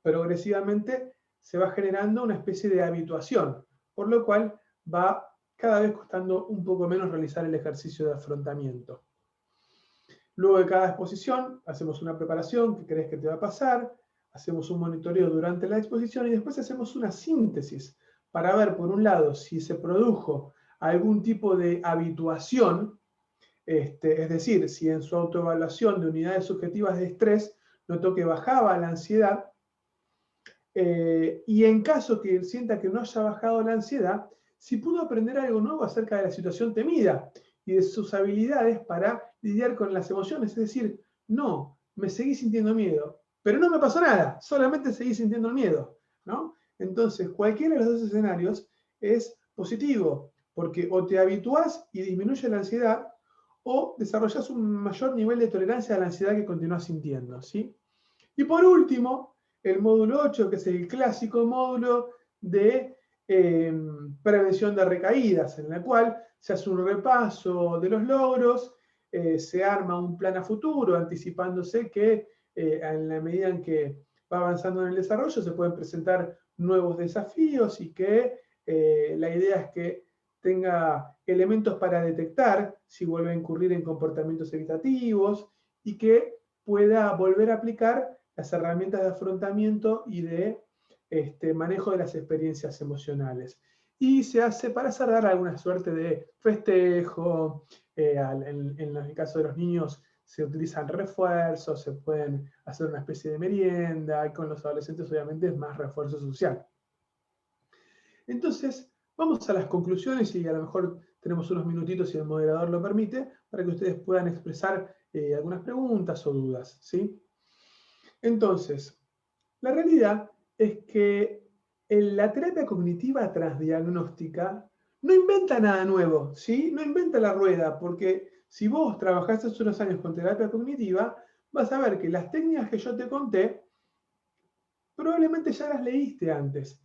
Speaker 1: progresivamente se va generando una especie de habituación, por lo cual va cada vez costando un poco menos realizar el ejercicio de afrontamiento. Luego de cada exposición, hacemos una preparación, qué crees que te va a pasar, hacemos un monitoreo durante la exposición y después hacemos una síntesis para ver, por un lado, si se produjo algún tipo de habituación, es decir, si en su autoevaluación de unidades subjetivas de estrés notó que bajaba la ansiedad, y en caso que sienta que no haya bajado la ansiedad, si pudo aprender algo nuevo acerca de la situación temida y de sus habilidades para lidiar con las emociones. Es decir, no, me seguí sintiendo miedo, pero no me pasó nada, solamente seguí sintiendo el miedo, ¿no? Entonces, cualquiera de los dos escenarios es positivo, porque o te habitúas y disminuye la ansiedad, o desarrollas un mayor nivel de tolerancia a la ansiedad que continúas sintiendo, ¿sí? Y por último, el módulo 8, que es el clásico módulo de prevención de recaídas, en la cual se hace un repaso de los logros, se arma un plan a futuro, anticipándose que en la medida en que va avanzando en el desarrollo se pueden presentar nuevos desafíos y que la idea es que tenga elementos para detectar si vuelve a incurrir en comportamientos evitativos y que pueda volver a aplicar las herramientas de afrontamiento y de manejo de las experiencias emocionales. Y se hace para cerrar alguna suerte de festejo, en el caso de los niños se utilizan refuerzos, se pueden hacer una especie de merienda, y con los adolescentes obviamente es más refuerzo social. Entonces, vamos a las conclusiones y a lo mejor tenemos unos minutitos si el moderador lo permite, para que ustedes puedan expresar algunas preguntas o dudas, ¿sí? Entonces, La realidad es que en la terapia cognitiva transdiagnóstica no inventa nada nuevo, ¿sí? No inventa la rueda, porque si vos trabajaste hace unos años con terapia cognitiva, vas a ver que las técnicas que yo te conté probablemente ya las leíste antes,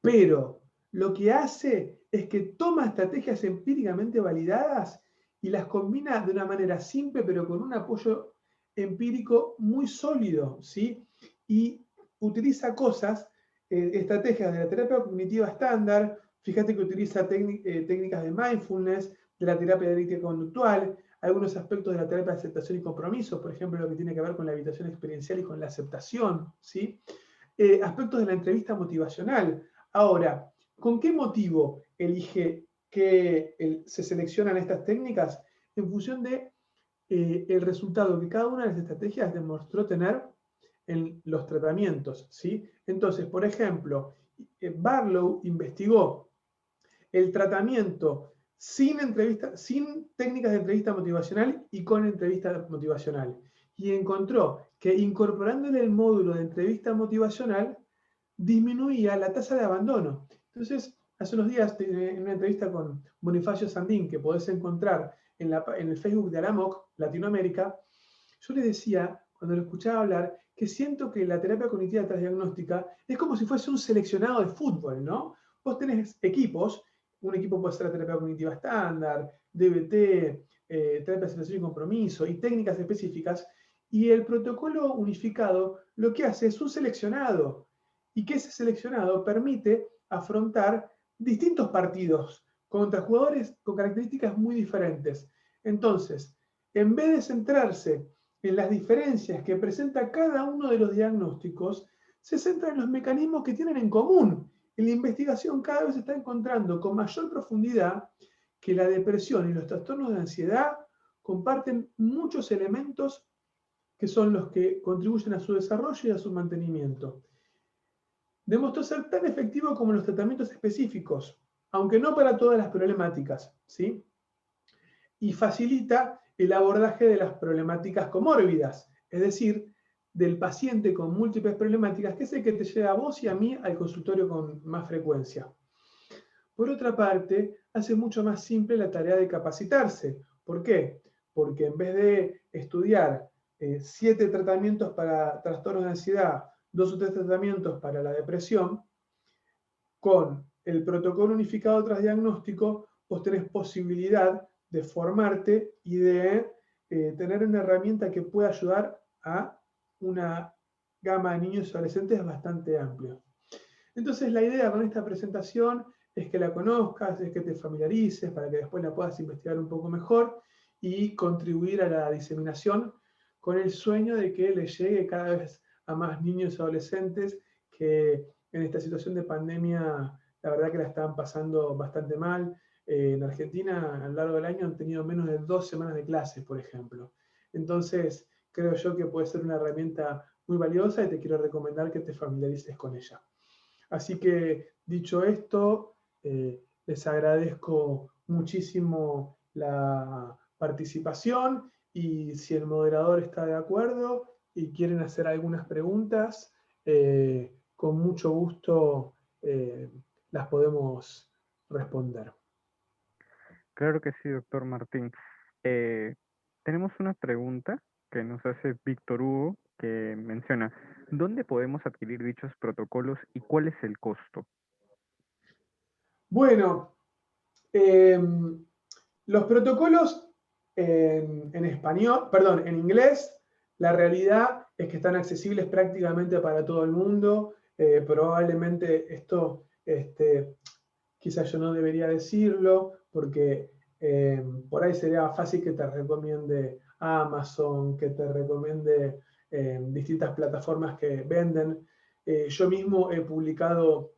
Speaker 1: pero lo que hace es que toma estrategias empíricamente validadas y las combina de una manera simple, pero con un apoyo empírico muy sólido, ¿sí? Y utiliza cosas, estrategias de la terapia cognitiva estándar, fíjate que utiliza técnicas de mindfulness, de la terapia dialéctica conductual, algunos aspectos de la terapia de aceptación y compromiso, por ejemplo, lo que tiene que ver con la habitación experiencial y con la aceptación, ¿sí? Aspectos de la entrevista motivacional. Ahora, ¿con qué motivo elige que se seleccionan estas técnicas? En función de el resultado que cada una de las estrategias demostró tener en los tratamientos, ¿sí? Entonces, por ejemplo, Barlow investigó el tratamiento sin técnicas de entrevista motivacional y con entrevista motivacional. Y encontró que incorporándole el módulo de entrevista motivacional disminuía la tasa de abandono. Entonces, hace unos días, en una entrevista con Bonifacio Sandín, que podés encontrar en el Facebook de Aramoc Latinoamérica, yo le decía, cuando lo escuchaba hablar, que siento que la terapia cognitiva transdiagnóstica es como si fuese un seleccionado de fútbol, ¿no? Vos tenés equipos, un equipo puede ser la terapia cognitiva estándar, DBT, terapia de aceptación y compromiso, y técnicas específicas, y el protocolo unificado lo que hace es un seleccionado, y que ese seleccionado permite afrontar distintos partidos contra jugadores con características muy diferentes. Entonces, en vez de centrarse en las diferencias que presenta cada uno de los diagnósticos, se centra en los mecanismos que tienen en común. En la investigación cada vez se está encontrando con mayor profundidad que la depresión y los trastornos de ansiedad comparten muchos elementos que son los que contribuyen a su desarrollo y a su mantenimiento. Demostró ser tan efectivo como los tratamientos específicos, aunque no para todas las problemáticas, ¿sí? Y facilita el abordaje de las problemáticas comórbidas, es decir, del paciente con múltiples problemáticas, que es el que te lleva a vos y a mí al consultorio con más frecuencia. Por otra parte, hace mucho más simple la tarea de capacitarse. ¿Por qué? Porque en vez de estudiar 7 tratamientos para trastornos de ansiedad, 2 o 3 tratamientos para la depresión, con el protocolo unificado tras diagnóstico, vos tenés posibilidad de formarte y de tener una herramienta que pueda ayudar a una gama de niños y adolescentes bastante amplia. Entonces la idea con esta presentación es que la conozcas, es que te familiarices para que después la puedas investigar un poco mejor y contribuir a la diseminación con el sueño de que le llegue cada vez a más niños y adolescentes que en esta situación de pandemia la verdad que la estaban pasando bastante mal. En Argentina a lo largo del año han tenido menos de 2 semanas de clases, por ejemplo. Entonces creo yo que puede ser una herramienta muy valiosa y te quiero recomendar que te familiarices con ella. Así que, dicho esto, les agradezco muchísimo la participación y si el moderador está de acuerdo y quieren hacer algunas preguntas, con mucho gusto las podemos responder.
Speaker 2: Claro que sí, doctor Martín. Eh, Tenemos una pregunta que nos hace Víctor Hugo, que menciona, ¿dónde podemos adquirir dichos protocolos y cuál es el costo?
Speaker 1: Bueno, los protocolos en español, perdón, en inglés, la realidad es que están accesibles prácticamente para todo el mundo. Probablemente esto, quizás yo no debería decirlo, porque por ahí sería fácil que te recomiende Amazon, que te recomiende distintas plataformas que venden. Yo mismo he publicado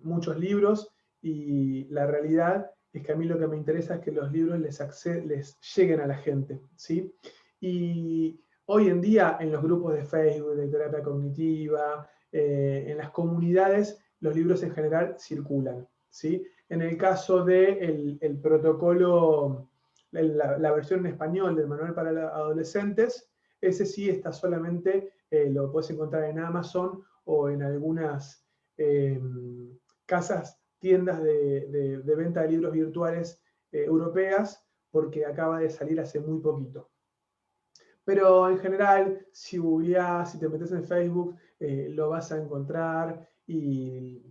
Speaker 1: muchos libros y la realidad es que a mí lo que me interesa es que los libros les lleguen a la gente, ¿sí? Y hoy en día en los grupos de Facebook, de terapia cognitiva, en las comunidades, los libros en general circulan, ¿sí? En el caso del el protocolo, la versión en español del manual para adolescentes, ese sí está solamente, lo puedes encontrar en Amazon o en algunas casas, tiendas de venta de libros virtuales europeas, porque acaba de salir hace muy poquito. Pero en general, si googleás, si te metes en Facebook, lo vas a encontrar y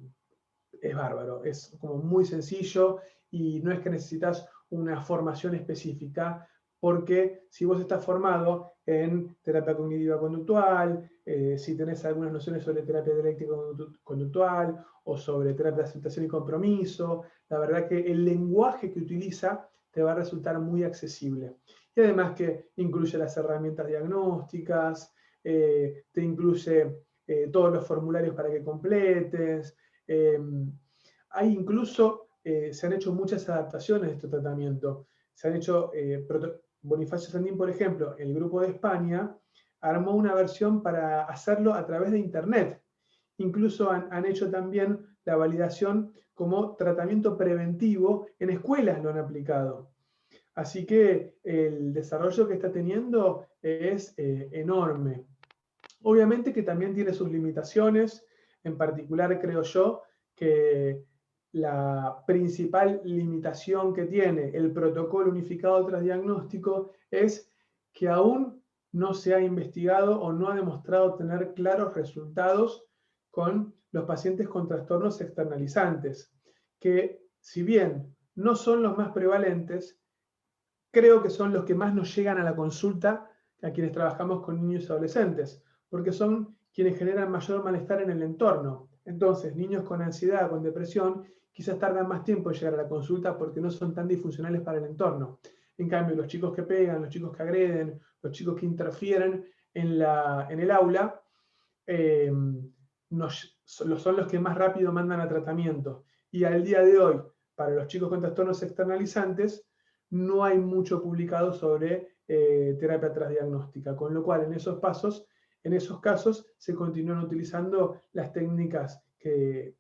Speaker 1: es bárbaro. Es como muy sencillo y no es que necesitas una formación específica, porque si vos estás formado en terapia cognitiva conductual, si tenés algunas nociones sobre terapia dialéctica conductual o sobre terapia de aceptación y compromiso, la verdad que el lenguaje que utiliza te va a resultar muy accesible. Y además que incluye las herramientas diagnósticas, te incluye todos los formularios para que completes. Hay incluso, se han hecho muchas adaptaciones de este tratamiento. Se han hecho, Bonifacio Sandín, por ejemplo, el grupo de España, armó una versión para hacerlo a través de Internet. Incluso han hecho también la validación como tratamiento preventivo, en escuelas lo han aplicado. Así que el desarrollo que está teniendo es enorme. Obviamente que también tiene sus limitaciones, en particular creo yo que la principal limitación que tiene el protocolo unificado de trasdiagnóstico es que aún no se ha investigado o no ha demostrado tener claros resultados con los pacientes con trastornos externalizantes, que si bien no son los más prevalentes, creo que son los que más nos llegan a la consulta a quienes trabajamos con niños y adolescentes, porque son quienes generan mayor malestar en el entorno. Entonces, niños con ansiedad, con depresión, quizás tardan más tiempo en llegar a la consulta porque no son tan disfuncionales para el entorno. En cambio, los chicos que pegan, los chicos que agreden, los chicos que interfieren en el aula, son los que más rápido mandan a tratamiento. Y al día de hoy, para los chicos con trastornos externalizantes, no hay mucho publicado sobre terapia trasdiagnóstica, con lo cual en esos casos se continúan utilizando las técnicas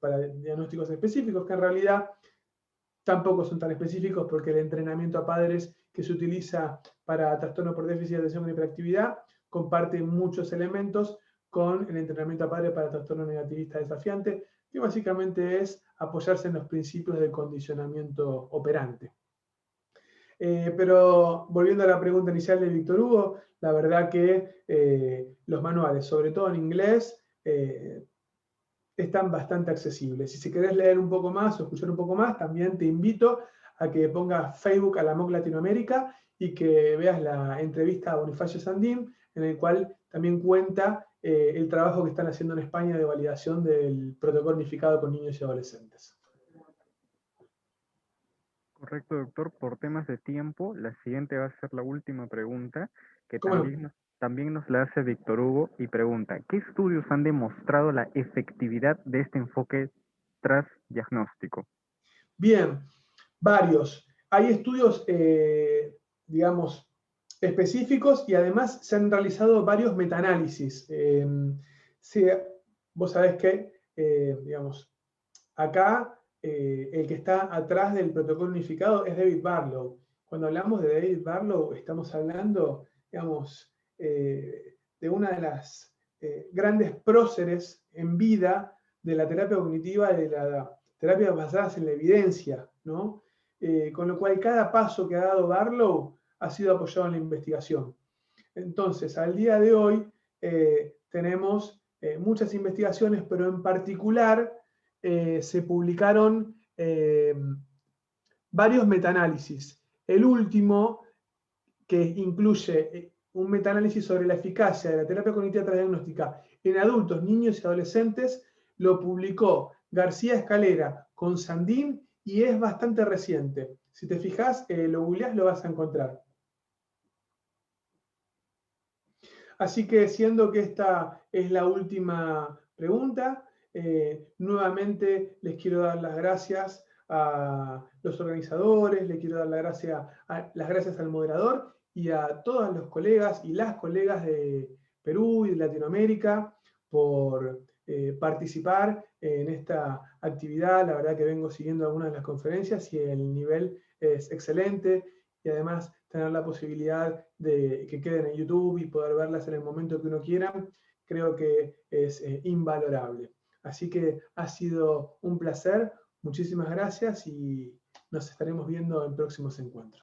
Speaker 1: para diagnósticos específicos, que en realidad tampoco son tan específicos, porque el entrenamiento a padres que se utiliza para trastorno por déficit de atención y hiperactividad comparte muchos elementos con el entrenamiento a padres para trastorno negativista desafiante, que básicamente es apoyarse en los principios del condicionamiento operante. Pero volviendo a la pregunta inicial de Víctor Hugo, la verdad que los manuales, sobre todo en inglés, están bastante accesibles. Si querés leer un poco más o escuchar un poco más, también te invito a que pongas Facebook a la MOC Latinoamérica y que veas la entrevista a Bonifacio Sandín, en el cual también cuenta el trabajo que están haciendo en España de validación del protocolo unificado con niños y adolescentes.
Speaker 2: Correcto, doctor. Por temas de tiempo, la siguiente va a ser la última pregunta, que
Speaker 1: ¿Cómo no?
Speaker 2: también nos la hace Víctor Hugo y pregunta, ¿qué estudios han demostrado la efectividad de este enfoque transdiagnóstico?
Speaker 1: Bien, varios. Hay estudios, digamos, específicos y además se han realizado varios metaanálisis. Sí, vos sabés que, digamos, acá el que está atrás del protocolo unificado es David Barlow. Cuando hablamos de David Barlow, estamos hablando, digamos, de una de las grandes próceres en vida de la terapia cognitiva y de la terapia basadas en la evidencia, ¿no? Con lo cual, cada paso que ha dado Barlow ha sido apoyado en la investigación. Entonces, al día de hoy, tenemos muchas investigaciones, pero en particular se publicaron varios metaanálisis. El último, que incluye un metaanálisis sobre la eficacia de la terapia cognitiva transdiagnóstica en adultos, niños y adolescentes, lo publicó García Escalera con Sandín y es bastante reciente. Si te fijas, lo googleás, lo vas a encontrar. Así que, siendo que esta es la última pregunta, nuevamente les quiero dar las gracias a los organizadores, les quiero dar las gracias al moderador y a todos los colegas y las colegas de Perú y de Latinoamérica por participar en esta actividad. La verdad que vengo siguiendo algunas de las conferencias y el nivel es excelente, y además tener la posibilidad de que queden en YouTube y poder verlas en el momento que uno quiera, creo que es invalorable. Así que ha sido un placer, muchísimas gracias y nos estaremos viendo en próximos encuentros.